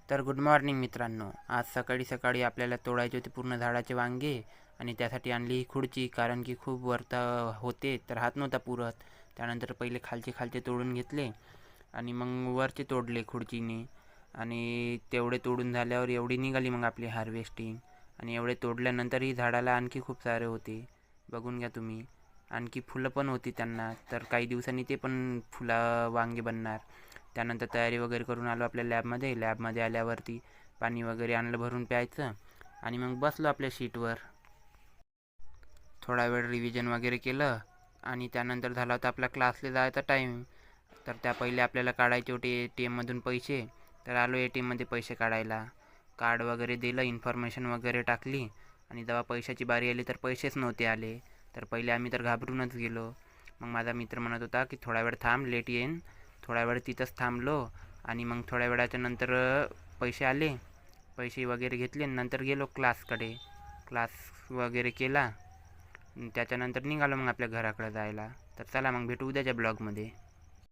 तर good morning मित्रांनो. आज सकाळी सकाळी आपल्याला तोडायचे होते पूर्ण झाडाचे वांगे आणि त्यासाठी आणली ही खुर्ची, कारण की खूप वरता होते तर हात नव्हता पुरत. त्यानंतर पहिले खालचे तोडून घेतले आणि मग वरचे तोडले खुर्चीने. आणि तेवढे तोडून झाल्यावर एवढी निघाली मग आपली हार्वेस्टिंग. आणि एवढे तोडल्यानंतरही झाडाला आणखी खूप सारे होते, बघून घ्या तुम्ही. आणखी फुलं पण होती त्यांना, तर काही दिवसांनी ते पण वांगे बनणार. त्यानंतर तयारी वगैरे करून आलो आपल्या लॅबमध्ये आल्यावरती पाणी वगैरे आणलं भरून प्यायचं आणि मग बसलो आपल्या शीटवर. थोडा वेळ रिव्हिजन वगैरे केलं आणि त्यानंतर झाला होता आपला क्लासला जायचा टाईम. तर त्या पहिले आपल्याला काढायचे होते ATMमधून पैसे. तर आलो ATMमध्ये पैसे काढायला. कार्ड वगैरे दिलं, इन्फॉर्मेशन वगैरे टाकली आणि जेव्हा पैशाची बारी आली तर पैसेच नव्हते आले. तर पहिले आम्ही तर घाबरूनच गेलो. मग माझा मित्र म्हणत होता की थोडा वेळ थांब, लेट येईन. थोडा वेळ तिथंच थांबलो आणि मग थोड्या वेळाच्या नंतर पैसे आले. पैसे वगैरे घेतले नंतर गेलो क्लासकडे. क्लास वगैरे केला. त्याच्यानंतर निघालो मग आपल्या घराकडे जायला. तर चला मग भेटू उद्याच्या ब्लॉगमध्ये.